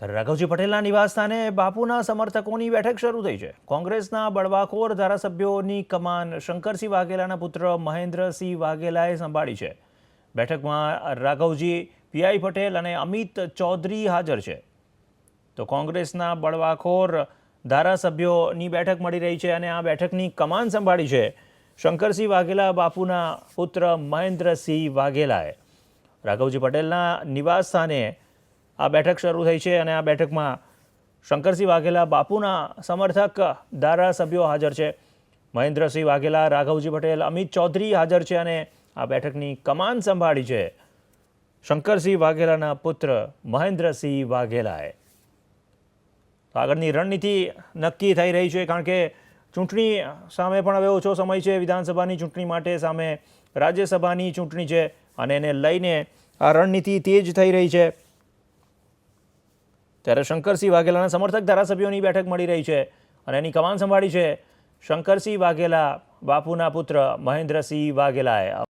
ત્યારે રાઘવજી પટેલના નિવાસસ્થાને બાપુના સમર્થકોની બેઠક શરૂ થઈ છે. કોંગ્રેસના બળવાખોર ધારાસભ્યોની કમાન શંકરસિંહ વાઘેલાના પુત્ર મહેન્દ્રસિંહ વાઘેલાએ સંભાળી છે. બેઠકમાં રાઘવજી, પીઆઈ પટેલ અને અમિત ચૌધરી હાજર છે. તો કોંગ્રેસના બળવાખોર ધારાસભ્યોની બેઠક મળી રહી છે અને આ બેઠકની કમાન સંભાળી છે શંકરસિંહ વાઘેલા બાપુના પુત્ર મહેન્દ્રસિંહ વાઘેલાએ. રાઘવજી પટેલના નિવાસસ્થાને આ બેઠક શરૂ થઈ છે અને આ બેઠકમાં શંકરસિંહ વાઘેલા બાપુના સમર્થક ધારાસભ્યો હાજર છે. મહેન્દ્રસિંહ વાઘેલા, રાઘવજી પટેલ, અમિત ચૌધરી હાજર છે અને આ બેઠકની કમાન સંભાળી છે શંકરસિંહ વાઘેલાના પુત્ર મહેન્દ્રસિંહ વાઘેલાએ. આગળની રણનીતિ નક્કી થઈ રહી છે, કારણ કે ચૂંટણી સામે પણ હવે ઓછો સમય છે. વિધાનસભાની ચૂંટણી માટે સામે રાજ્યસભાની ચૂંટણી છે અને એને લઈને આ રણનીતિ તેજ થઈ રહી છે. ત્યારે શંકરસિંહ વાઘેલાના સમર્થક ધારાસભ્યોની બેઠક મળી રહી છે અને એની કમાન સંભાળી છે શંકરસિંહ વાઘેલા બાપુના પુત્ર મહેન્દ્રસિંહ વાઘેલાએ.